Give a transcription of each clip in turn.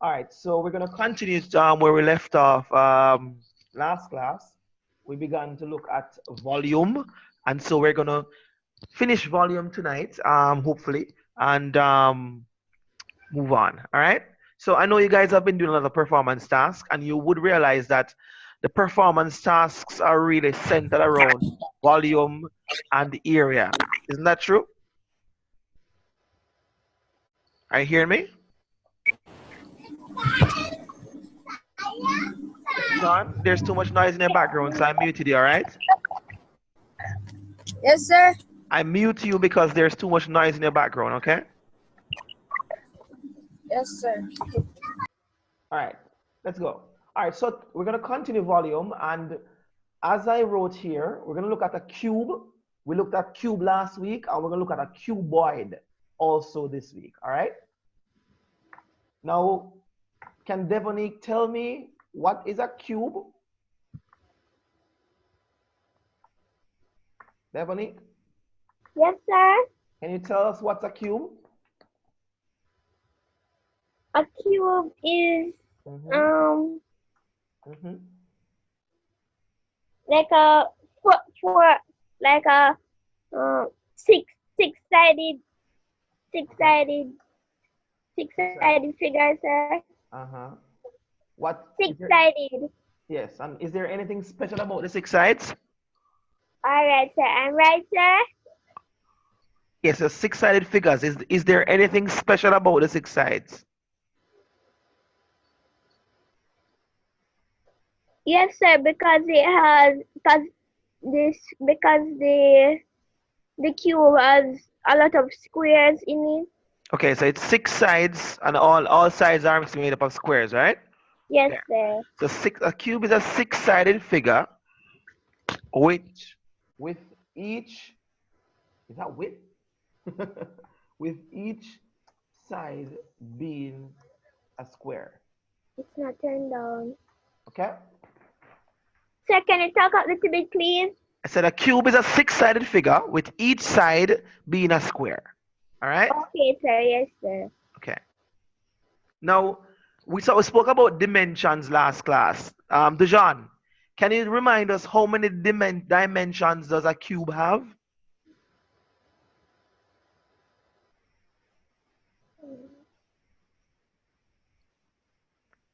All right, so we're going to continue where we left off last class. We began to look at volume, and so we're going to finish volume tonight, hopefully, and move on. All right. So I know you guys have been doing a lot of performance tasks, and you would realize that the performance tasks are really centered around volume and the area. Isn't that true? Are you hearing me? Sean, there's too much noise in your background, so I muted you, all right? Yes, sir. I mute you because there's too much noise in your background, okay? Yes, sir. All right, let's go. All right, so we're going to continue volume, and as I wrote here, we're going to look at a cube. We looked at cube last week, and we're going to look at a cuboid also this week, all right? Now, can Devonique tell me what is a cube? Devonique? Yes, sir. Can you tell us what's a cube? A cube is like a like a six-sided figure, sir. What? Six-sided. Yes, and is there anything special about the 6 sides? All right, sir. I'm right, sir. Yes, the 6-sided figures. Is there anything special about the 6 sides? Yes, sir. Because it has because the cube has a lot of squares in it. Okay, so it's 6 sides, and all sides are made up of squares, right? Yes, sir. So a cube is a 6-sided figure, which with each with each side being a square. It's not turned down. Okay. Sir, can you talk up a little bit, please? I said a cube is a 6-sided figure with each side being a square. All right? Okay, sir. Yes, sir. Okay. Now, we spoke about dimensions last class. Dejan, can you remind us how many dimensions does a cube have?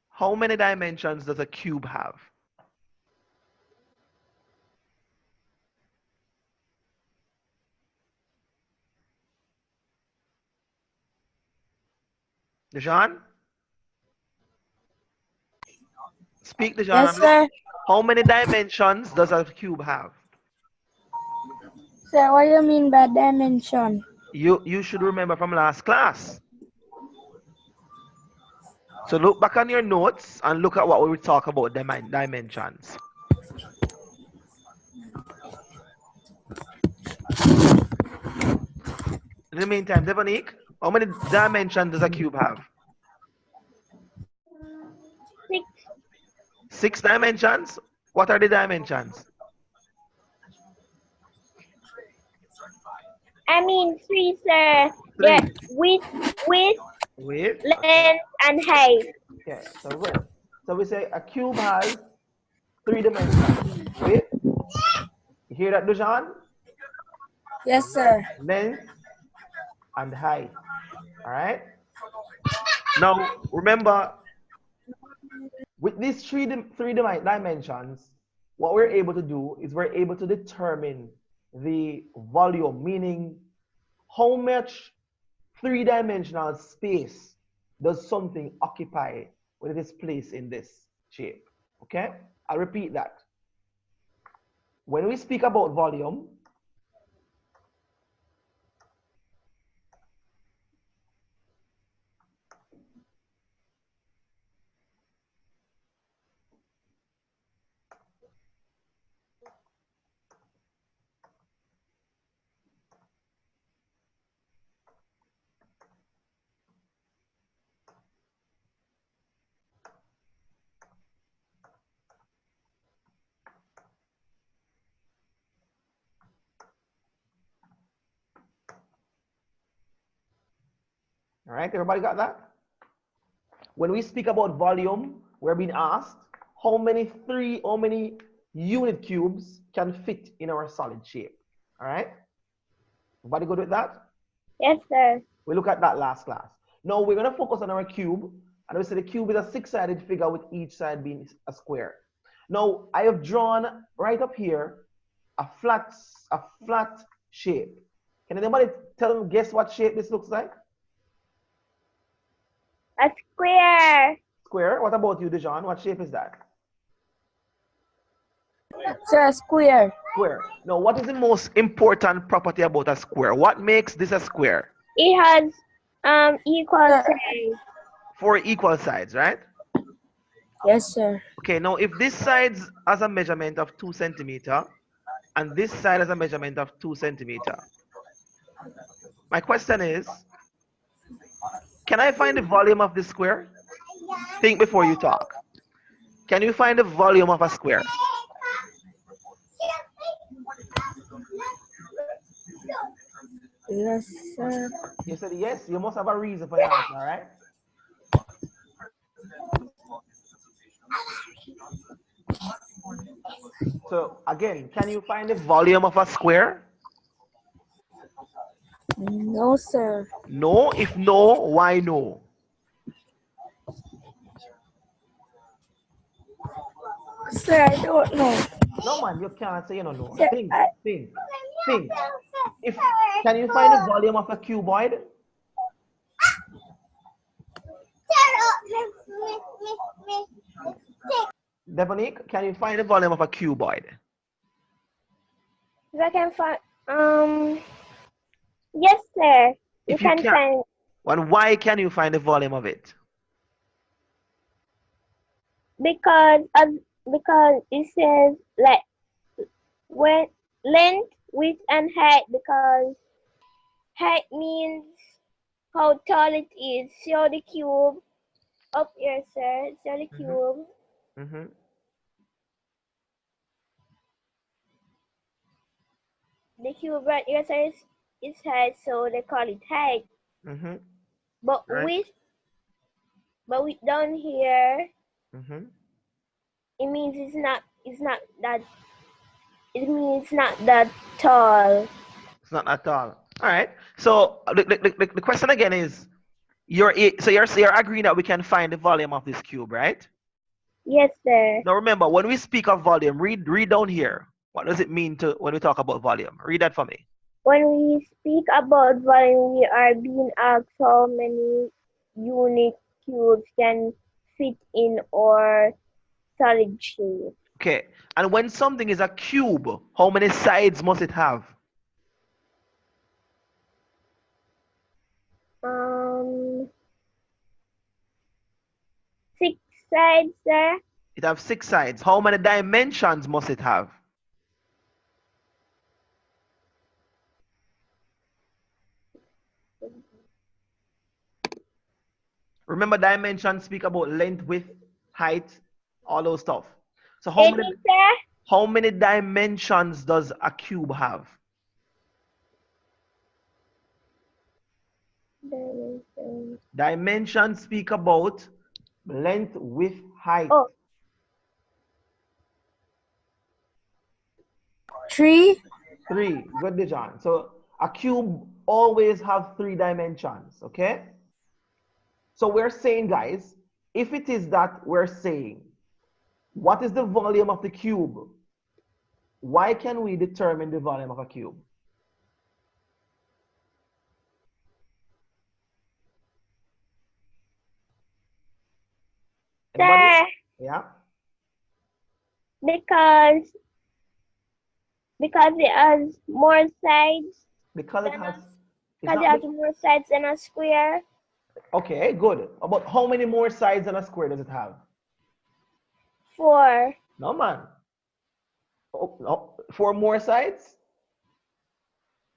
How many dimensions does a cube have? Dejan? Speak, Dejan. Yes, sir. How many dimensions does a cube have? Sir, what do you mean by dimension? You should remember from last class. So look back on your notes and look at what we talk about dimensions. In the meantime, Devonique, how many dimensions does a cube have? 6. 6 dimensions? What are the dimensions? I mean 3, sir. 3. Yeah, width, length, and height. Okay, so good. So we say a cube has 3 dimensions. Width. You hear that, Dejan? Yes, sir. Length and height. All right. Now remember, with these three dimensions, what we're able to do is we're able to determine the volume, meaning how much 3-dimensional space does something occupy when it is placed in this shape. Okay? I'll repeat that. When we speak about volume, all right, everybody got that? when we speak about volume, we're being asked how many unit cubes can fit in our solid shape. All right? Everybody good with that? Yes, sir. We look at that last class. Now we're going to focus on our cube. And we say the cube is a six-sided figure with each side being a square. Now I have drawn right up here a flat shape. Can anybody guess what shape this looks like? A square. Square. What about you, Dejan? What shape is that? Sir, square. Square. Now, what is the most important property about a square? What makes this a square? It has equal sides. 4 equal sides, right? Yes, sir. Okay, now if this side has a measurement of 2 centimeter and this side has a measurement of 2 centimeter, my question is, can I find the volume of this square? Think before you talk. Can you find the volume of a square? Yes, sir. You said yes. You must have a reason for your answer, all right? So again, can you find the volume of a square? No, sir. No. If no, why no? Sir, I don't know. No, man, you can't say you don't know. Sir, Think. Can you find the volume of a cuboid? Devonique, can you find the volume of a cuboid? If I can find, yes, sir. You If you can can't, find. well, why can you find the volume of it? Because it says like when length, width, and height. Because height means how tall it is. So the cube up here, sir. So the cube. Mm-hmm. The cube right here says it's height, so they call it height. Mm-hmm. But Right. width down here, Mm-hmm. it means it's not that. It means it's not that tall. It's not at all. All right. So the question again is, you're agreeing that we can find the volume of this cube, right? Yes, sir. Now remember, when we speak of volume, read down here. What does it mean when we talk about volume? Read that for me. When we speak about volume, we are being asked how many unit cubes can fit in our solid shape. Okay. And when something is a cube, how many sides must it have? 6 sides, sir. It has 6 sides. How many dimensions must it have? Remember, dimensions speak about length, width, height, all those stuff. So how many dimensions does a cube have? Dimensions speak about length, width, height. Oh. 3. 3. Good, Dejan. So a cube always have 3 dimensions, okay? So we're saying, guys, if it is that we're saying, what is the volume of the cube? Why can we determine the volume of a cube? Sir, yeah? Because it has more sides. Because it has more sides than a square. Okay, good. About how many more sides than a square does it have? 4. No, man. Oh, no. 4 more sides?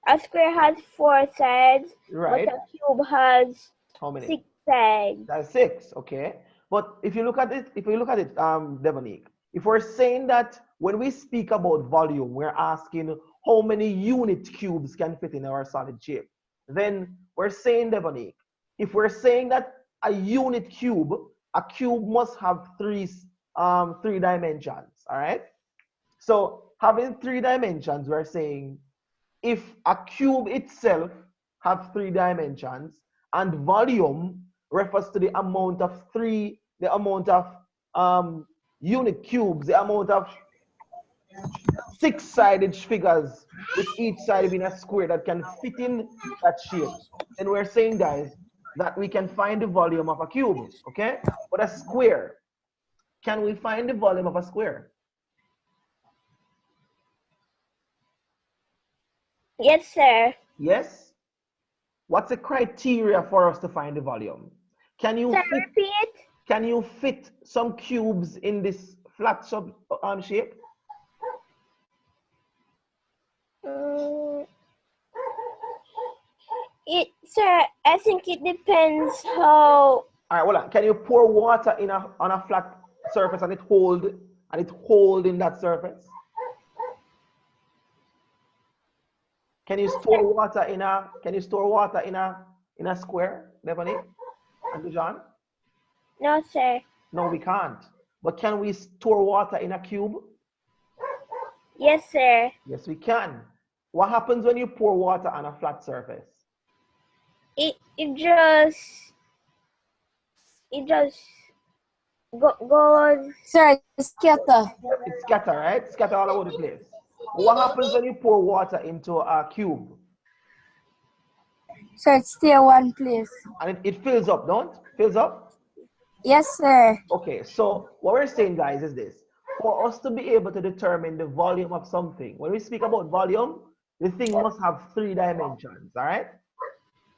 A square has 4 sides, Right. but a cube has How many? 6 sides. That's 6, okay. But if you look at it, Devonique, if we're saying that when we speak about volume, we're asking how many unit cubes can fit in our solid shape, then we're saying, Devonique, if we're saying that a unit cube a cube must have three dimensions. All right. So having 3 dimensions, we're saying if a cube itself have 3 dimensions and volume refers to the amount of unit cubes, the amount of 6-sided figures with each side being a square that can fit in that shape, then we're saying, guys, that we can find the volume of a cube, okay? But a square, can we find the volume of a square? Yes, sir. Yes? What's the criteria for us to find the volume? Can you Sir, fit, repeat. can you fit some cubes in this flat shape? Sir, I think it depends how. All right, well, can you pour water on a flat surface and it hold in that surface? Can you store water in a square, Devani and Dujan? No, sir. No, we can't. But can we store water in a cube? Yes, sir. Yes, we can. What happens when you pour water on a flat surface? It just goes. Sir, scatter. It scatter, right? Scatter all over the place. What happens when you pour water into a cube? Sir, stay one place. And it fills up, don't? Fills up? Yes, sir. Okay, so what we're saying, guys, is this. For us to be able to determine the volume of something, when we speak about volume, the thing must have 3 dimensions, all right?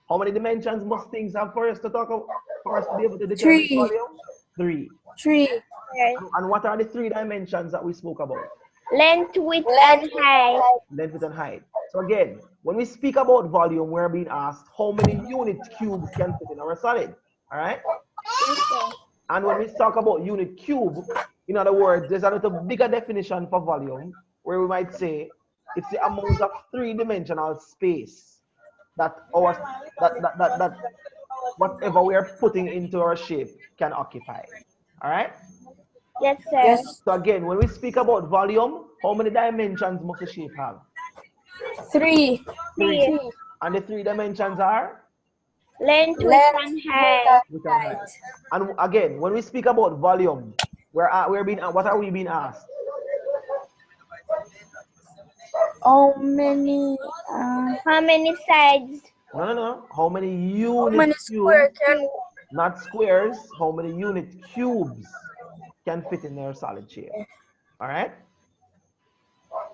How many dimensions must things have for us to be able to determine 3. volume? 3. 3. And what are the 3 dimensions that we spoke about? Length, width, and height. Length, width, and height. So again, when we speak about volume, we're being asked how many unit cubes can fit in our solid, all right? And when we talk about unit cube, in other words, there's a little bigger definition for volume where we might say it's the amount of 3-dimensional space that whatever we are putting into our shape can occupy. All right? Yes, sir. Yes. So again, when we speak about volume, how many dimensions must the shape have? 3. 3. And the 3 dimensions are? Length, width, and height. Width and height. And again, when we speak about volume, what are we being asked? How many? How many sides? No. How many How unit many square cubes? can? Not squares. How many unit cubes can fit in their solid shape? All right?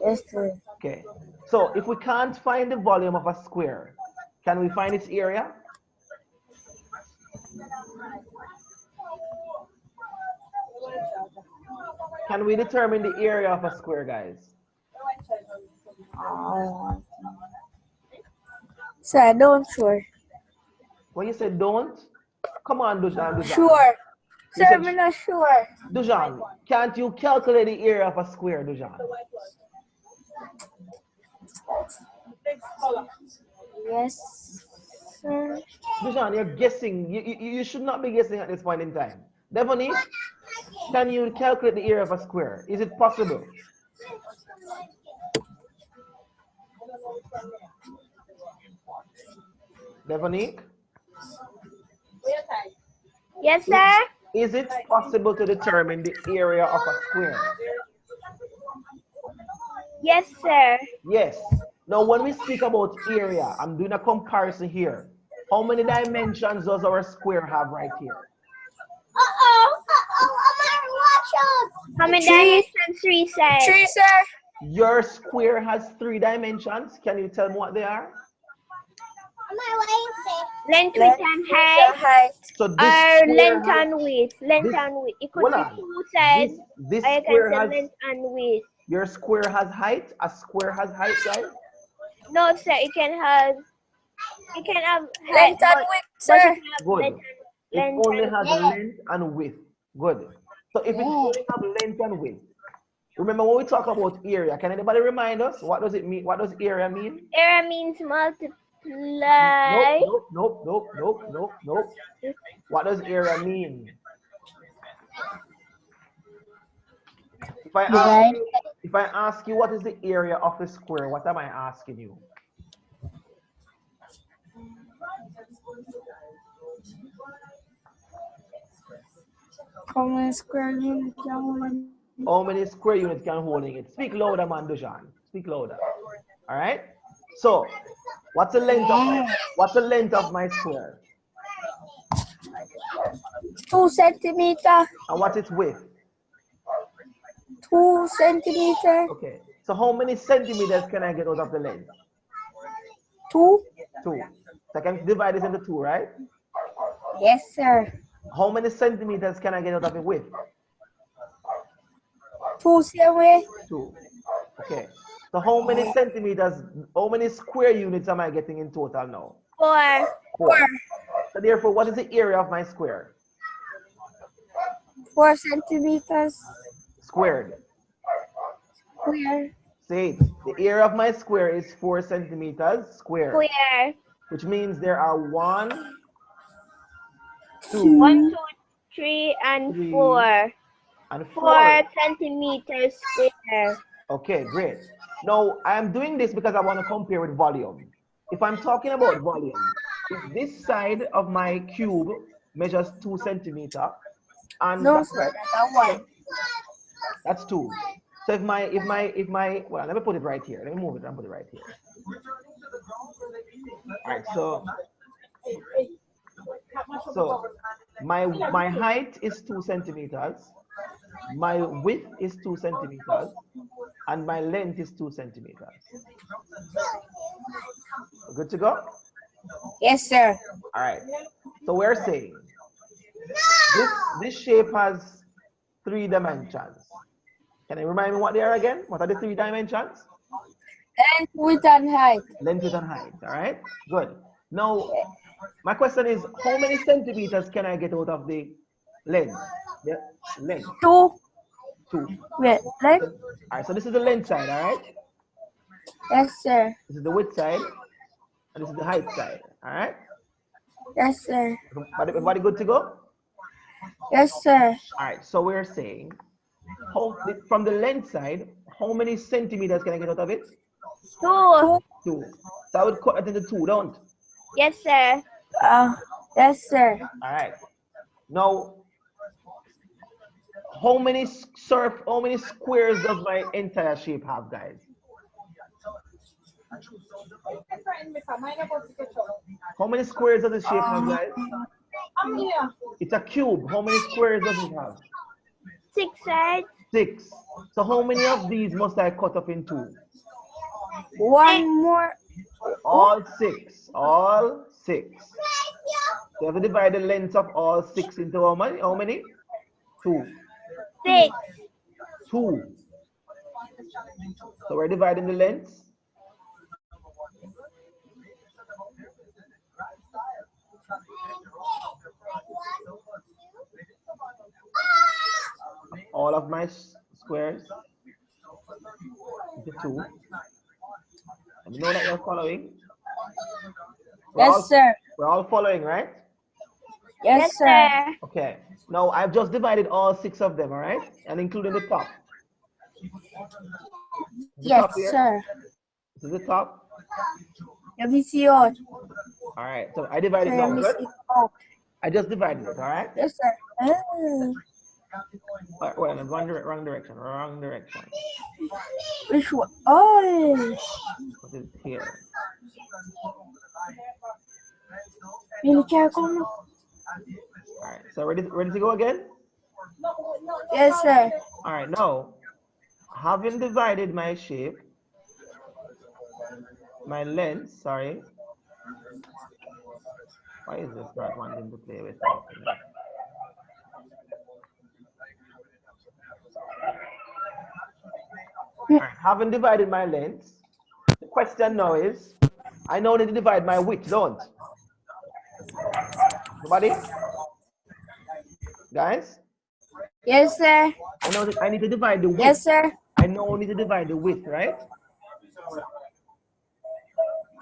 Yes, sir. Okay. So if we can't find the volume of a square, can we find its area? Can we determine the area of a square, guys? Sir, I don't sure. When you say don't, come on, Dujan. Sure. You Sir, said- I'm not sure. Dujan, can't you calculate the area of a square, Dujan? Yes, sir. Dujan, you're guessing. You should not be guessing at this point in time. Devoni, can you calculate the area of a square? Is it possible? Devonique? Yes, sir. Is it possible to determine the area of a square? Yes, sir. Yes. Now, when we speak about area, I'm doing a comparison here. How many dimensions does our square have right here? How many 3. dimensions? 3 sides. 3, sir. Your square has 3 dimensions. Can you tell me what they are? Length, width, and height. Height. So this Or square length has, and width. Length this- and width. It could hold be on. 2 sides. This Or you square can say has, length and width. your square has height. A square has height, guys. No, sir. It can have height. Length and width, sir. Good. It only has length and width. Good. So if it only have length and width, remember when we talk about area, can anybody remind us what does it mean? What does area mean? Area means multiply. Nope. What does area mean? Divide. If I ask you what is the area of the square, what am I asking you? How many square units can hold? How many square units can hold in it? Speak louder, man, Dujan. Speak louder. All right. So, what's the length of my square? 2 centimeter. And what's its width? 2 centimeter. Okay. So how many centimeters can I get out of the length? 2. 2. So I can divide this into 2, right? Yes, sir. How many centimeters can I get out of the width? 2 same way. 2. Okay. So how many centimeters, how many square units am I getting in total now? 4. 4. So therefore, what is the area of my square? 4 centimeters Squared. square. Say it. The area of my square is 4 centimeters squared. Square. Which means there are 1, 2, 1, 2, 3, and 3, 4. and 4 centimeters square. Okay, great. Now, I'm doing this because I want to compare with volume. If I'm talking about volume, if this side of my cube measures 2 centimeters, and No, sir. That's 1. that's 2. So if my, well, let me put it right here. Let me move it and put it right here. All right, so my height is 2 centimeters, my width is 2 centimeters, and my length is 2 centimeters. Good to go? Yes, sir. All right. So we're saying this shape has 3 dimensions. Can you remind me what they are again? What are the 3 dimensions? Length, width, and height. Length, width, and height. All right. Good. Now, my question is, how many centimeters can I get out of the length? The length. 2. 2. Wait, length? All right. So this is the length side. All right. Yes, sir. This is the width side, and this is the height side. All right. Yes, sir. Everybody good to go? Yes, sir. All right. So we're saying, from the length side, how many centimeters can I get out of it? 2. 2. So I would cut it into 2, don't? Yes, sir. Yes, sir. All right. Now, how many squares does my entire shape have, guys? How many squares does the shape have, guys? It's a cube. How many squares does it have? 6 sides. 6. So how many of these must I cut up in 2? 1 more. All 6. All 6. So you have to divide the length of all 6 into how many? How many? 2. 6. 2. So we're dividing the lengths. All of my squares into 2. And you know that you're following? Yes, sir. We're all following, right? Yes, sir. Okay. Now I've just divided all 6 of them, all right? And including the top. Yes, sir. This is the top. Let me see out. All right. So I divided now. Good. I just divided it, all right? Yes, sir. Oh. Well, wrong direction. Wrong direction. Which one? Oh. Put it here. Really can't come. All right. So ready to go again? Yes, sir. All right. Now, having divided my shape, my length, sorry. Why is this not wanting to play with me? All right, having divided my length, the question now is, I now need to divide my width, don't? Nobody? Guys? Yes, sir. I know that I need to divide the width. Yes, sir. I now need to divide the width, right?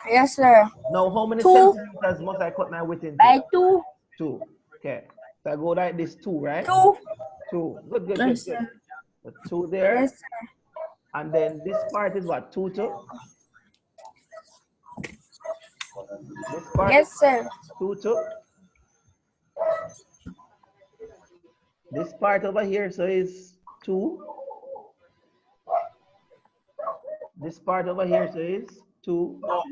Yes, sir. Now, how many 2 centimeters must I cut my width into? by 2. 2. Okay. So I go like this, 2, right? 2. 2. Good, good, Yes, good, good. sir. The 2 there. Yes, sir. And then this part is what? 2, 2? This part Yes, is sir. 2, 2? This part over here, so is 2. This part over here, so is 2. All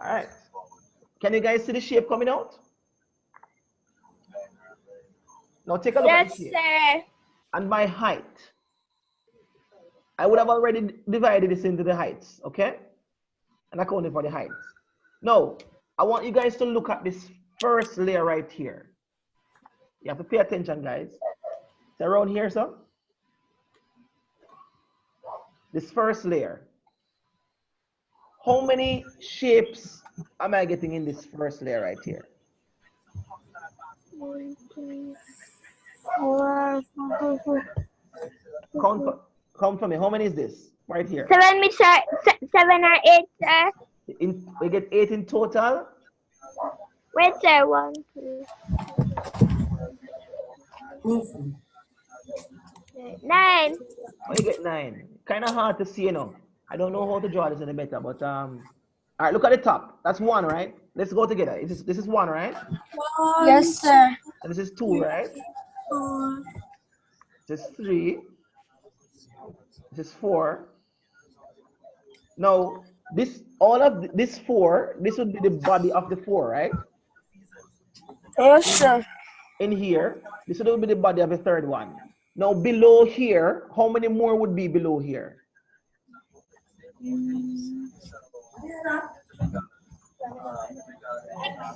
right. Can you guys see the shape coming out? Now take a look at Yes, the shape. sir. And my height. I would have already divided this into the heights, okay? And accounted for the heights. Now, I want you guys to look at this first layer right here. You have to pay attention, guys. It's around here, so. This first layer. How many shapes am I getting in this first layer right here? 1, 2, 4, 5, 6, Count for me. How many is this right here? 7, sir. 7 or 8, sir. We get 8 in total. Wait, sir. 1, 2, 9. Oh, you get 9. Kind of hard to see, you know. I don't know how to draw this any better, but all right, look at the top. That's 1, right? Let's go together. This is 1, right? Yes, sir. And this is 2, right? This is 3. This is 4. Now, all of this 4, this would be the body of the 4, right? Yes, sir. In here, this would be the body of the third one. Now, below here, how many more would be below here?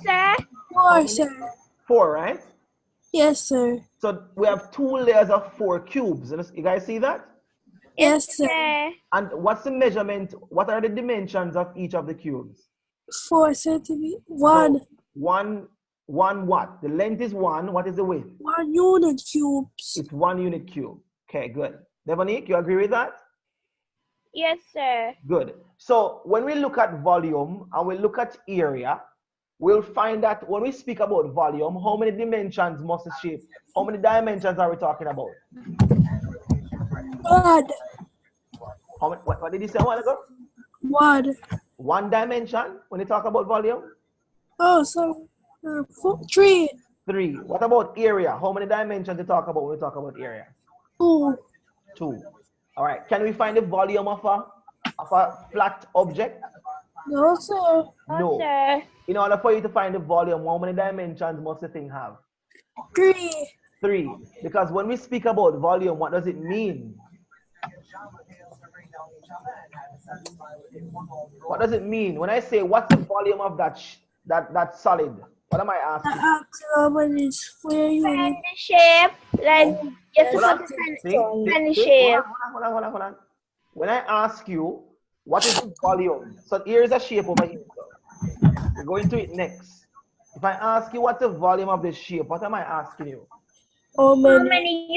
Sir. 4, sir. 4, right? Yes, sir. So we have 2 layers of 4 cubes. You guys see that? Yes, sir. Sir. And what's the measurement? What are the dimensions of each of the cubes? 4 centimeters. 1. So, one what? The length is 1. What is the width? 1 unit cubes. It's 1 unit cube. Okay, good. Devonique, you agree with that? Yes, sir. Good. So when we look at volume and we look at area, we'll find that when we speak about volume, how many dimensions must the shape? How many dimensions are we talking about? 1. What did you say a while ago? 1. 1 dimension when you talk about volume? Oh, so 3. 3. What about area? How many dimensions do you talk about when we talk about area? 2. 2. All right. Can we find the volume of a flat object? No, sir. No. Sir. In order for you to find the volume, how many dimensions must the thing have? 3. 3. Because when we speak about volume, what does it mean? What does it mean? When I say, what's the volume of that solid? What am I asking? Is square And unit. the shape, like, just Hold on. put See? shape. Hold on. When I ask you, what is the volume? So here is a shape over here. We're going to it next. If I ask you what's the volume of this shape, what am I asking you? How How many many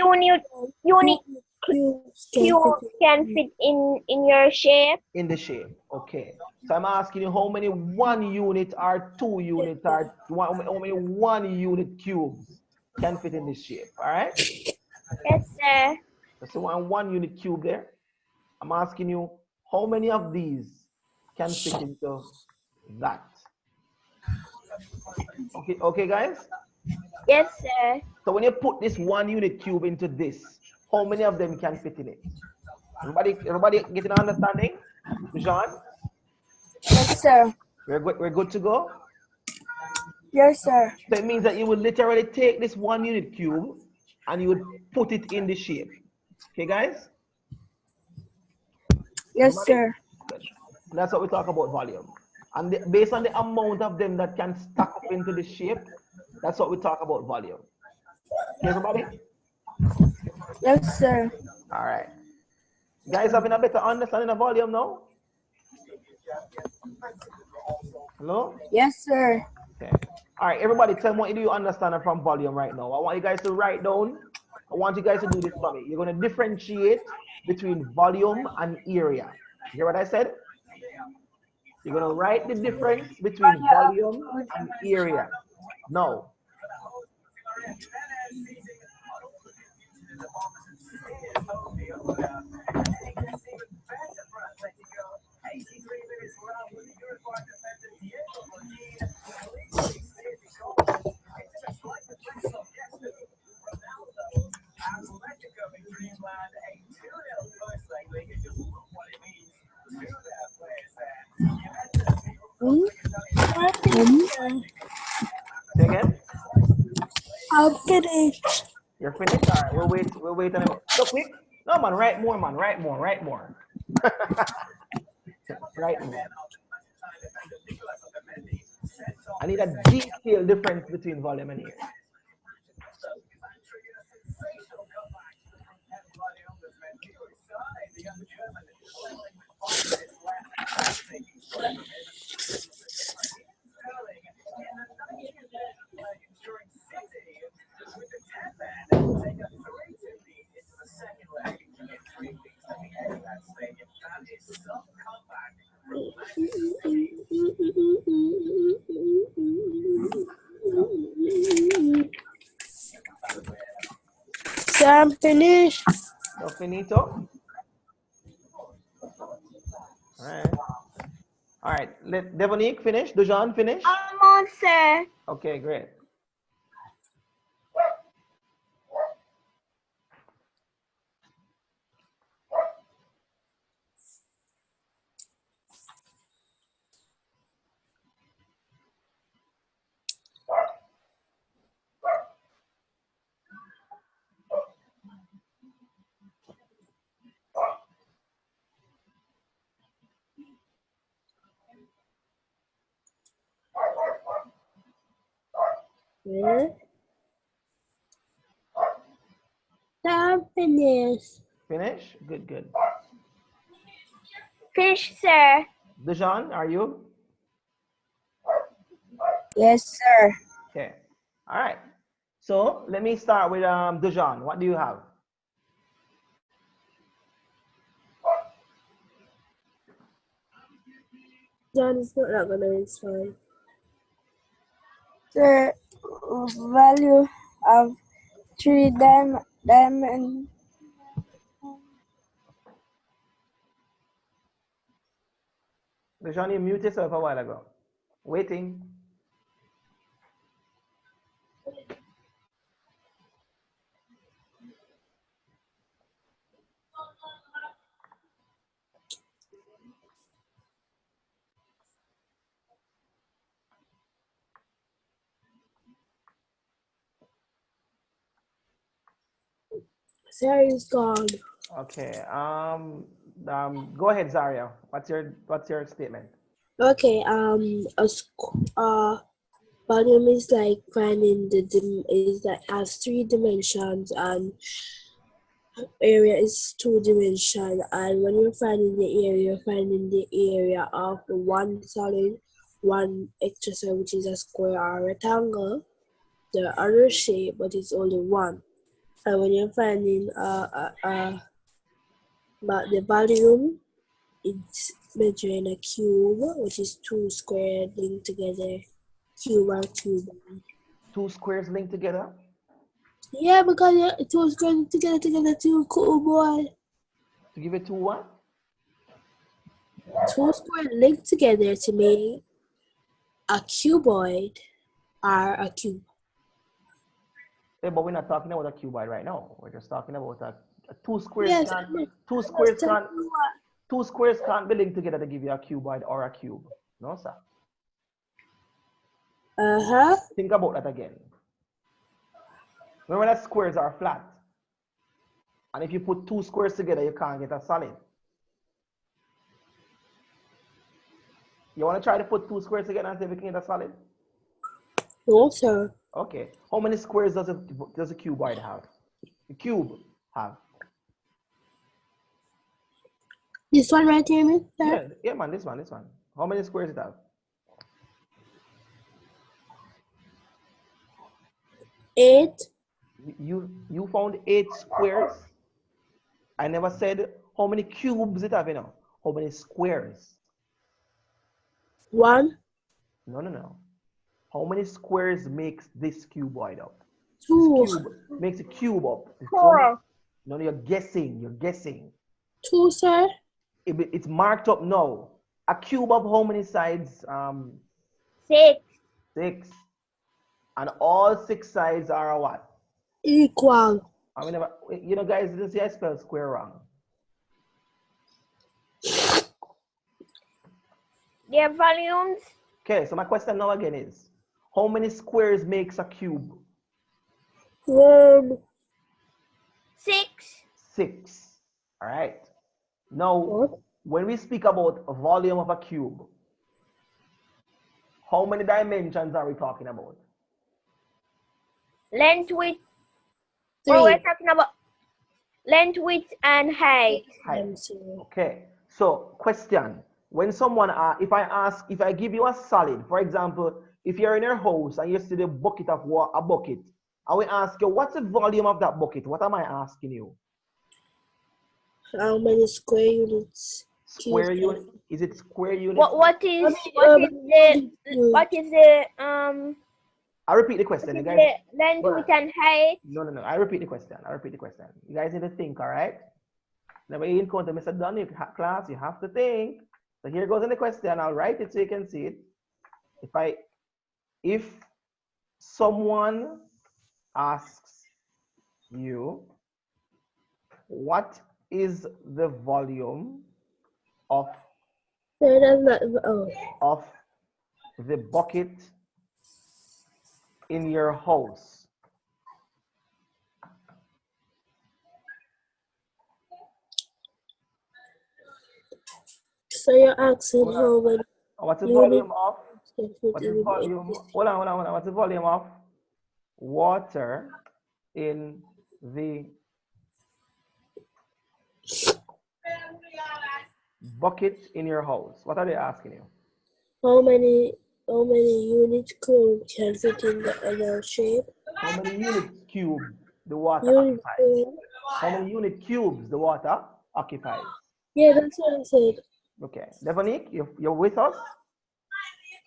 unit cubes cube can fit in your shape? In the shape. Okay. So I'm asking you how many 1 unit or 2 units or how many 1 unit cubes can fit in this shape. All right? Yes, sir. That's the 1 unit cube there. I'm asking you how many of these can fit into that. Okay, guys? Yes, sir. So when you put this 1 unit cube into this, how many of them can fit in it? Everybody getting an understanding? Jean? Yes, sir. We're good to go? Yes, sir. So it means that you would literally take this 1 unit cube and you would put it in the shape. Okay, guys? Yes, Everybody? sir. Good. And that's what we talk about volume. And based on the amount of them that can stack up into the shape, that's what we talk about volume. Okay, everybody? Yes, sir. All right. You guys having a better understanding of volume now? Hello? Yes, sir. Okay. All right, everybody, tell me what do you understand from volume right now. I want you guys to write down. I want you guys to do this for me. You're going to differentiate between volume and area. You hear what I said? You're going to write the difference between volume and area. Now, Say again? I'm finished. You're finished? All right, we'll wait a minute. So quick. No, man, write more, man. Write more. Write more. Write more. I need a detailed difference between volume and area. So I'm finished. So finito. All right. All right. Let Devonique finish. Dujan finish. Almost, sir. Okay, great. I'm finished. Finish. Good, good. Fish, sir. Dujan, are you? Yes, sir. Okay. All right. So let me start with Dujan. What do you have? John is not gonna respond. The value of three diamond. Dujan, you mute yourself a while ago. Waiting. Sarah is gone. Okay. Go ahead, Zaria. What's your statement? Okay. Volume is like finding is that has three dimensions and area is two dimension, and when you're finding the area, you're finding the area of one solid, one extra solid, which is a square or a rectangle. The other shape, but it's only one. And when you're finding but the volume, it's measuring a cube, which is two squares linked together, cube or cube. Two squares linked together? Yeah, because two squares linked together, two cube boy. To give it two what? Two squares linked together to make a cuboid or a cube. Yeah, but we're not talking about a cuboid right now. We're just talking about a two squares. Yes, Two squares can't be linked together to give you a cuboid or a cube. No, sir. Think about that again. Remember that squares are flat. And if you put two squares together, you can't get a solid. You want to try to put two squares together and see if you can get a solid? No, sir. Okay. How many squares does a cuboid have? The cube have? This one right here, Mr. Yeah, man, this one. How many squares it have? 8. You found 8 squares. I never said how many cubes it have, you know. How many squares? 1. No. How many squares makes this cuboid up? 2. This cube makes a cube up. 4. No, you're guessing. 2, sir. It's marked up now. A cube of how many sides? 6. 6. And all 6 sides are what? Equal. I mean, you know, guys, this I spelled square wrong. Their volumes Okay, so my question now again is, how many squares makes a cube? 6. 6. All right. Now, What? when we speak about a volume of a cube, how many dimensions are we talking about? Length, width. 3. Oh, we're talking about length, width, and height. Height. Okay. So, question: when someone, if I give you a solid, for example, if you're in your house and you see the bucket of water, a bucket, I will ask you, what's the volume of that bucket? What am I asking you? How many square units? Square unit? Is it square unit? What is the I repeat the question, you guys. the length, width, and height? No. I repeat the question. You guys need to think, all right? Never you encounter Mr. Dunn class, you have to think. So here goes in the question. I'll write it so you can see it. If someone asks you, what is the volume of the bucket in your house? So you're asking how many what's the volume of What's the volume? Hold on. What's the volume of water in the bucket in your house? What are they asking you? How many unit cubes can fit in the other shape? How many unit cubes the water occupies? How many unit cubes the water occupies? Yeah, that's what I said. Okay, Devonique, you're with us?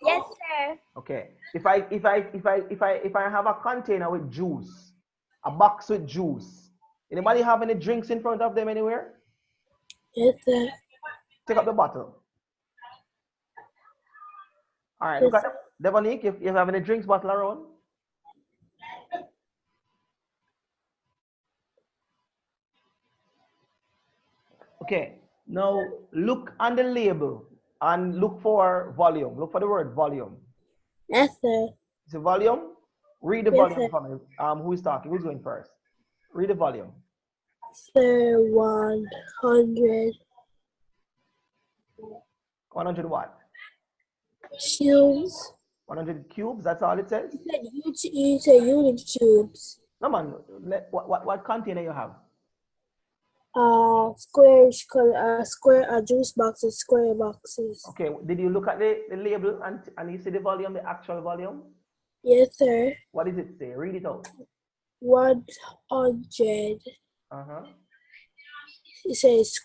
Yes, sir. Okay. If I have a container with juice, a box with juice, anybody have any drinks in front of them anywhere? Yes, sir. Take up the bottle. All right, look at Devonique, if you have any drinks bottle around. Okay, now look on the label and look for volume. Look for the word volume. Yes, sir. Is it volume? Read the volume for me. Who is talking? Who's going first? Read the volume. Sir, 100. 100 what? Cubes. 100 cubes, that's all it says? You said unit cubes. No man, what container you have? A juice boxes, square boxes. Okay, did you look at the label and you see the volume, the actual volume? Yes, sir. What does it say? Read it out. 100. It says,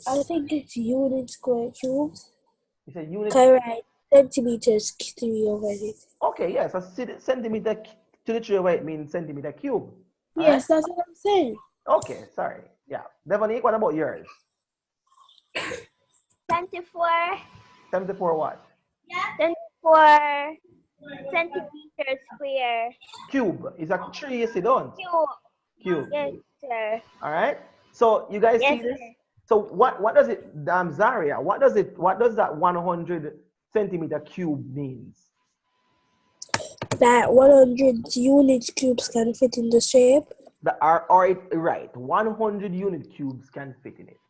I think it's unit square cubes. It's a unit. Correct. Centimeters 3 over it. Okay, yes, centimeter to the 3 over it means centimeter cube. Yes, that's what I'm saying. Okay, sorry. Yeah. Devonique, what about yours? 24. 74 what? 24 centimeters square. Cube. Is a 3, you see, don't? Cube. Yes, sir. All right. So you guys see this? Sir. So what does it, Zaria? What does that 100 centimeter cube means? That 100 unit cubes can fit in the shape. Right, 100 unit cubes can fit in it.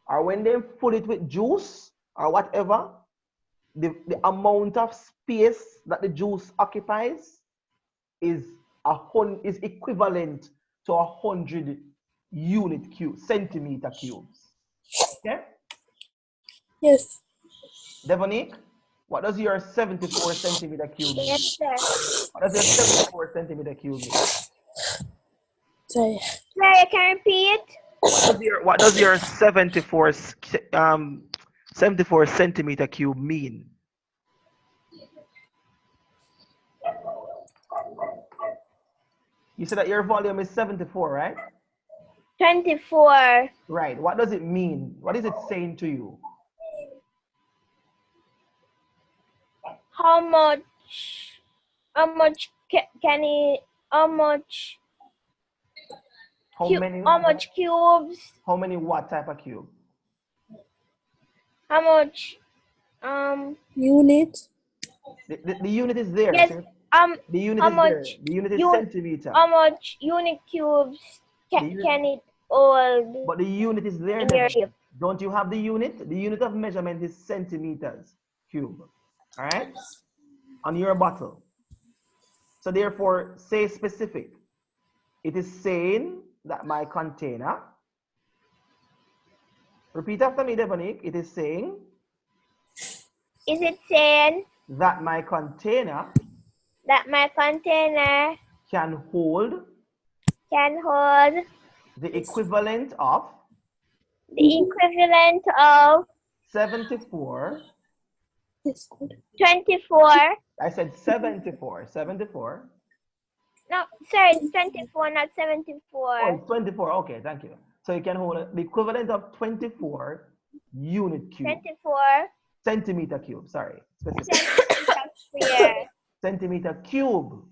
Or when they fill it with juice or whatever, the amount of space that the juice occupies is equivalent to 100 unit cubes, centimeter cubes. Okay? Yes. Devonique, what does your 74 centimeter cube mean? Yes, sir. What does your 74 centimeter cube mean? Sorry. Sir, you can repeat? What does your 74 centimeter cube mean? You said that your volume is 74, right? 24. Right. What does it mean? What is it saying to you? How much can it, how much cubes? How many what type of cube? How much Unit? The unit is there. Yes. See? The unit How is there. much? The unit is Un- centimeter. How much unit cubes can it hold But the unit is there, in your Devon. ship? Don't you have the unit? The unit of measurement is centimeters cube. All right? On your bottle. So therefore, say specific. It is saying that my container, repeat after me, Devonique. It is saying Is it saying that my container that my container can hold can hold the equivalent of the equivalent of 74. 24? I said 74. 74. No, sorry, it's 24, not 74. Oh, it's 24. Okay, thank you. So you can hold the equivalent of 24 unit cube. 24 Centimeter cube, sorry. Specific. centimeter square. Centimeter cube.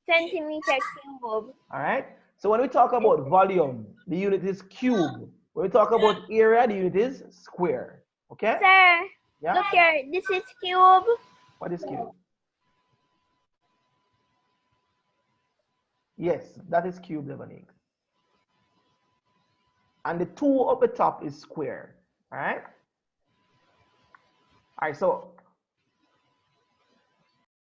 Centimeter cube. All right. So when we talk about volume, the unit is cube. When we talk about area, the unit is square. Okay? Sir, Yeah? look here, this is cube. What is cube? Yes, that is cube, Devonique. And the 2 up the top is square. All right? All right, so